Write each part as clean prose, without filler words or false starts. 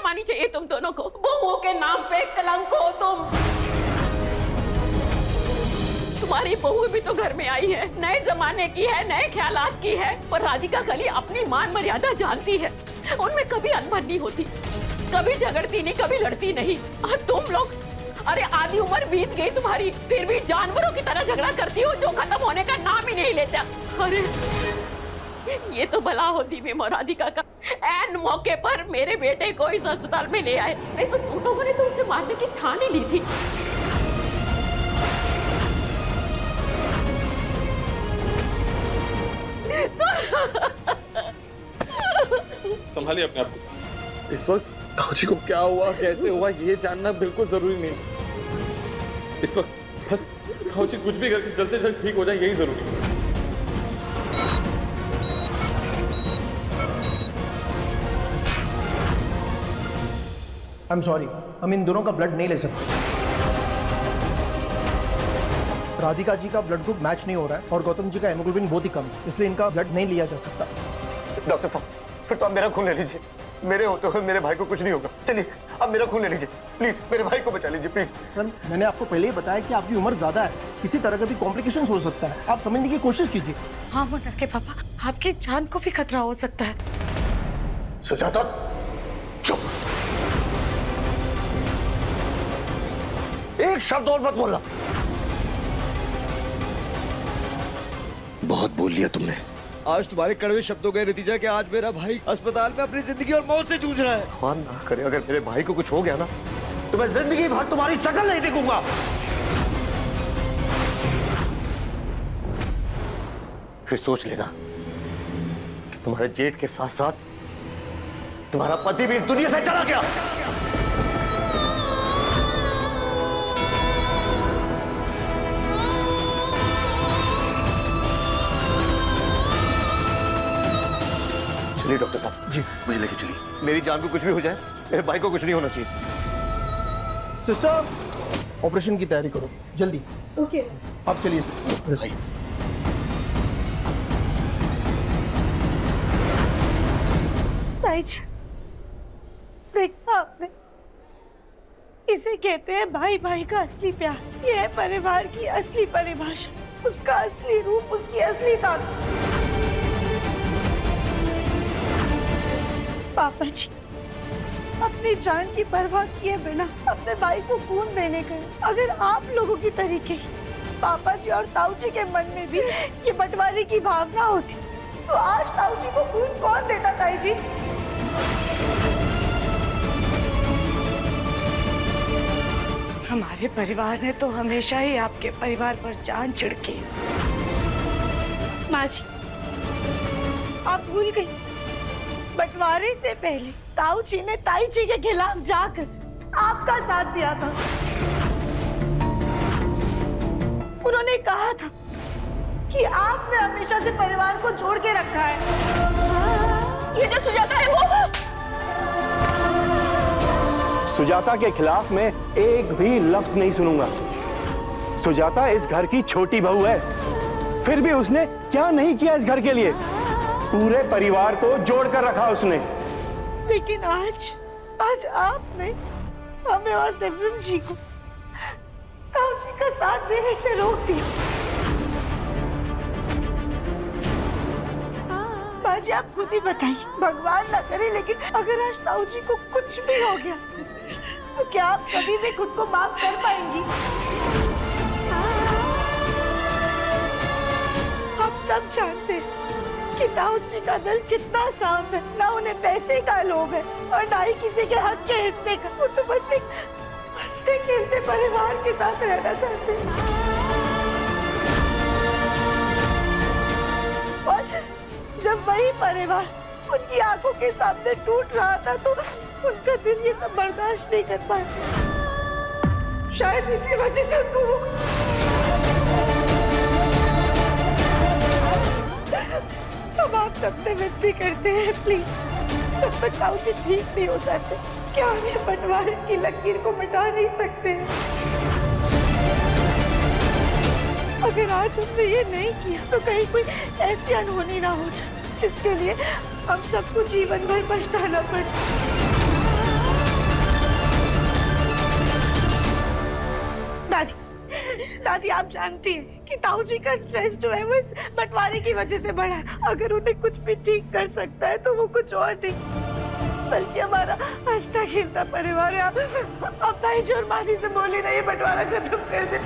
आनी चाहिए तुम दोनों को। बहुओं के नाम पे कलंक हो तुम। तुम्हारी बहू भी तो घर में आई है, नए जमाने की है, नए ख्यालात की है, पर राधिका कली अपनी मान मर्यादा जानती है। उनमें कभी अनबन नहीं होती, कभी झगड़ती नहीं, कभी लड़ती नहीं। और तुम लोग, अरे आधी उम्र बीत गई तुम्हारी, फिर भी जानवरों की तरह झगड़ा करती हो जो खत्म होने का नाम ही नहीं लेता। अरे ये तो भला हो दीपिका और राधिका का, ऐन मौके पर मेरे बेटे को इस अस्पताल में ले आए। नहीं तो तुम लोगों ने तो उसे मारने की ठान ही ली थी। संभालिए अपने आप को। इस वक्त ताऊजी को क्या हुआ, कैसे हुआ, ये जानना बिल्कुल जरूरी नहीं। इस वक्त बस ताऊजी कुछ भी करके जल्द से जल्द ठीक हो जाए, यही जरूरी है। आई एम सॉरी, हम इन दोनों का ब्लड नहीं ले सकते। राधिका जी का ब्लड ग्रुप मैच नहीं हो रहा है और गौतम जी का हेमोग्लोबिन बहुत ही कम है, इसलिए इनका ब्लड नहीं लिया जा सकता। डॉक्टर साहब, फिर तो आप मेरा खून ले लीजिए। मेरे होते हुए मेरे भाई को कुछ नहीं होगा। चलिए आप मेरा खून ले लीजिए प्लीज, मेरे भाई को बचा लीजिए प्लीज। सर, मैंने आपको पहले ही बताया कि आपकी उम्र ज्यादा है, किसी तरह का भी कॉम्प्लिकेशंस हो सकता है, आप समझने की कोशिश कीजिए। हाँ मुन्ना के पापा, आपकी जान को भी खतरा हो सकता है। सुजाता चुप, एक शब्द और मत बोलना। बहुत बोल लिया तुमने। आज तुम्हारे कड़वे शब्दों का नतीजा कि आज मेरा भाई अस्पताल में अपनी जिंदगी और मौत से जूझ रहा है। भगवान ना करे अगर मेरे भाई को कुछ हो गया ना, तो मैं जिंदगी भर तुम्हारी शक्ल नहीं देखूंगा। फिर सोच लेना कि तुम्हारे जेठ के साथ साथ तुम्हारा पति भी इस दुनिया से चला गया। चलिए डॉक्टर साहब जी, मुझे लेके चलिए। मेरी जान को कुछ भी हो जाए, मेरे भाई को कुछ नहीं होना चाहिए। सिस्टर, ऑपरेशन की तैयारी करो जल्दी। ओके आप चलिए सिस्टर। भाई ताईजी, देखा आपने, इसे कहते हैं भाई भाई का असली प्यार। ये है परिवार की असली परिभाषा, उसका असली रूप, उसकी असली ताकत। पापा जी अपनी जान की परवाह किए बिना अपने भाई को खून देने गए। अगर आप लोगों की तरीके पापा जी और ताऊ जी के मन में भी ये बंटवारे की भावना होती, तो आज ताऊ जी को खून कौन देता? ताई जी, हमारे परिवार ने तो हमेशा ही आपके परिवार पर जान छिड़की है। माँ जी, आप भूल गई, बंटवारे से पहले ताऊ जी ने ताई जी के खिलाफ जाकर आपका साथ दिया था। उन्होंने कहा था कि आपने हमेशा से परिवार को जोड़ के रखा है। ये जो सुजाता है वो सुजाता के खिलाफ मैं एक भी लफ्ज नहीं सुनूंगा। सुजाता इस घर की छोटी बहू है, फिर भी उसने क्या नहीं किया इस घर के लिए। पूरे परिवार को जोड़कर रखा उसने। लेकिन आज आपने हमें और दिव्यम जी को ताऊ जी का साथ देने से रोक दिया। बाजी, आप खुद ही बताइए, भगवान ना करे लेकिन अगर आज ताऊ जी को कुछ भी हो गया तो क्या आप कभी भी खुद को माफ कर पाएंगी? आप सब जानते हैं कि ताऊ जी का दिल कितना साफ है, ना उन्हें पैसे का लोभ है और ना ही किसी के हक के हिस्से का। वो तो बस एक हंसते खेलते परिवार के साथ रहना चाहते हैं। और जब वही परिवार उनकी आंखों के सामने टूट रहा था तो उनका दिल ये सब बर्दाश्त नहीं कर पाया। शायद इसी वजह से उनको हम आप सबसे विनती करते हैं, प्लीज जब तक ताऊ जी ठीक नहीं हो जाते, क्या हम ये बंटवारे की लकीर को मिटा नहीं सकते? अगर आज हमने ये नहीं किया तो कहीं कोई ऐसी अनहोनी ना हो जाए जिसके लिए हम सबको जीवन भर पछताना पड़े। दादी आप जानती हैं कि ताऊ जी का स्ट्रेस जो है वो इस बंटवारे की वजह से बढ़ा है। अगर उन्हें कुछ भी ठीक कर सकता है तो वो कुछ और नहीं बल्कि हमारा हंसता खेलता परिवार है। अब ताई जी और मासी से बोली ना ये बंटवारा खत्म कर दे।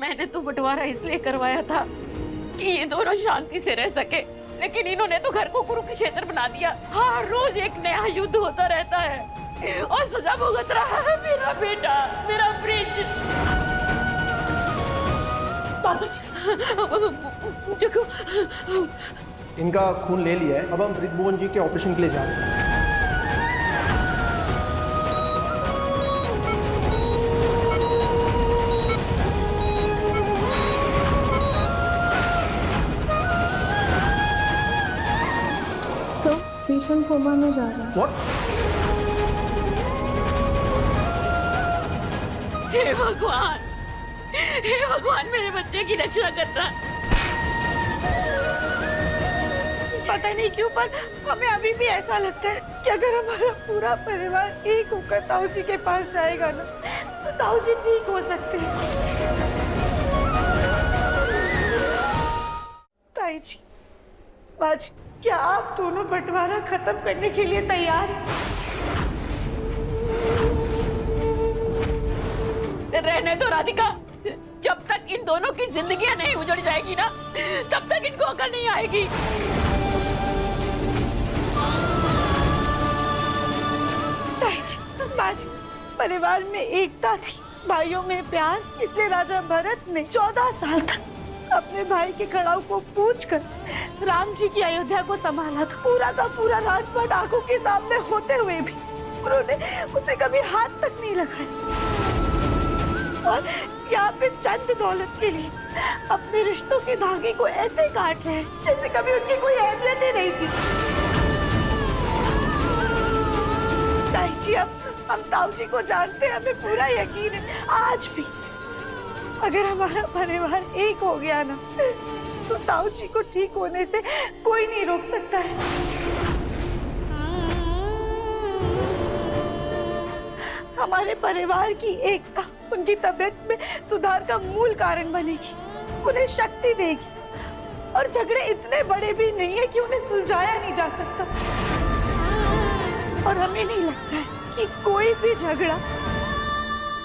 मैंने तो बंटवारा इसलिए करवाया था कि ये दोनों शांति से रह सके, लेकिन इन्होंने तो घर को कुरुक्षेत्र बना दिया। हर रोज एक नया युद्ध होता रहता है और सजा भुगत रहा है मेरा बेटा, मेरा प्रिंस। बाबूजी, देखो इनका खून ले लिया है, अब हम ब्रिजभुवन जी के ऑपरेशन के लिए जा रहे हैं। पेशेंट कोमा में जा रहा है। What? हे भगवान, हे भगवान, मेरे बच्चे की रक्षा करना। पता नहीं क्यों पर हमें अभी भी ऐसा लगता है कि अगर हमारा पूरा परिवार एक होकर ताऊ जी के पास जाएगा ना तो ताऊ जी ठीक हो सकते हैं। ताई जी, माँ जी, क्या आप दोनों बंटवारा खत्म करने के लिए तैयार हैं? रहने दो राधिका, जब तक इन दोनों की जिंदगियां नहीं उजड़ जाएगी ना तब तक इनको अकल नहीं आएगी। ताई जी, माँ जी, परिवार में एकता थी, भाइयों में प्यार, इसलिए राजा भरत ने 14 साल तक अपने भाई के खड़ाऊ को पूछकर राम जी की अयोध्या को संभाला था। पूरा का पूरा राजपाट आंखों के सामने होते हुए भी उन्होंने उसे कभी हाथ तक नहीं लगाया और यहाँ पे चंद दौलत के लिए अपने रिश्तों के धागे को ऐसे काट रहे हैं जैसे कभी उनकी कोई अहमियत ही नहीं थी। ताई जी, अब हम ताऊ जी को जानते हैं, हमें पूरा यकीन है आज भी अगर हमारा परिवार एक हो गया ना तो ताऊ जी को ठीक होने से कोई नहीं रोक सकता है। हमारे परिवार की एकता उनकी तबीयत में सुधार का मूल कारण बनेगी, उन्हें शक्ति देगी और झगड़े इतने बड़े भी नहीं है कि उन्हें सुलझाया नहीं जा सकता। और हमें नहीं लगता है कि कोई भी झगड़ा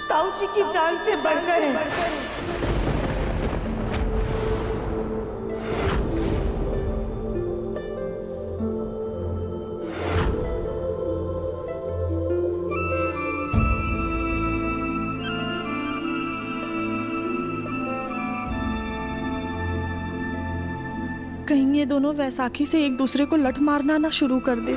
ताऊ जी की जान से बढ़कर है। कहीं ये दोनों वैसाखी से एक दूसरे को लठ मारना ना शुरू कर दे।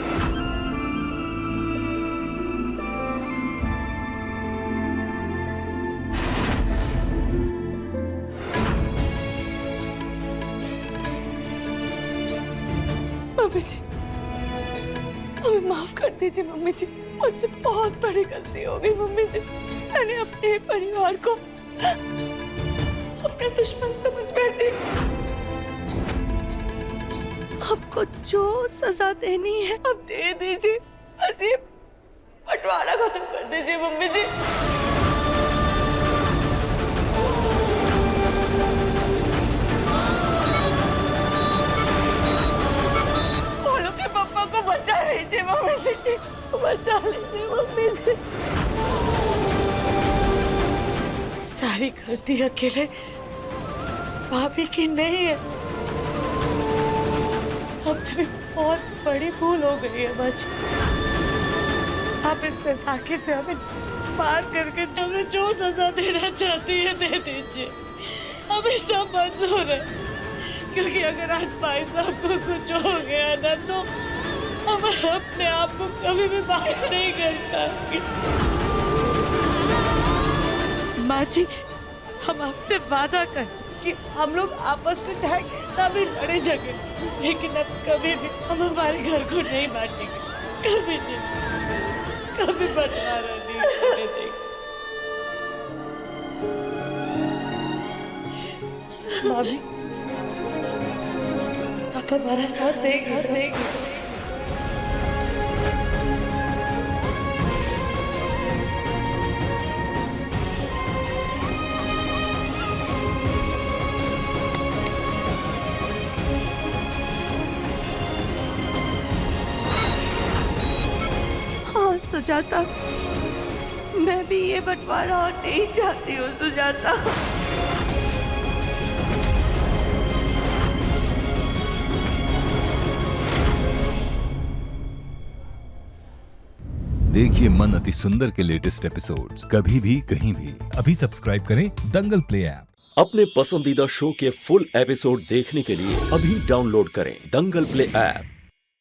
मम्मी जी, हमें माफ कर दीजिए मम्मी जी, मुझसे बहुत बड़ी गलती हो गई मम्मी जी। मैंने अपने परिवार को अपने दुश्मन समझ बैठी। आपको जो सजा देनी है अब दे दीजिए, बस ये बंटवारा खत्म कर दीजिए मम्मी जी। बोलो के पापा को बचा लीजिए मम्मी जी, बचा लीजिए मम्मी जी। सारी गलती अकेले भाभी की नहीं है, हमसे बहुत बड़ी भूल हो गई है बच्चे। आप इस बैसाखी से हमें पार करके हमें जो सजा देना चाहती है दे दीजिए, हमें सब मंजूर है। क्योंकि अगर आज भाई साहब को कुछ हो गया ना तो हम अपने आप को कभी भी माफ नहीं कर पाएंगे। माँ जी, हम आपसे वादा करते कि हम लोग आपस में चाहे कैसा भी लड़े झगड़े, लेकिन अब कभी भी हम हमारे घर को नहीं बांटेंगे, कभी नहीं, कभी बंटवारा नहीं करने देंगे। भाभी, आप हमारा साथ देंगे। सुजाता, मैं भी ये बंटवारा और नहीं चाहती हूँ सुजाता। देखिए मन अति सुंदर के लेटेस्ट एपिसोड्स कभी भी कहीं भी। अभी सब्सक्राइब करें दंगल प्ले ऐप। अपने पसंदीदा शो के फुल एपिसोड देखने के लिए अभी डाउनलोड करें दंगल प्ले ऐप।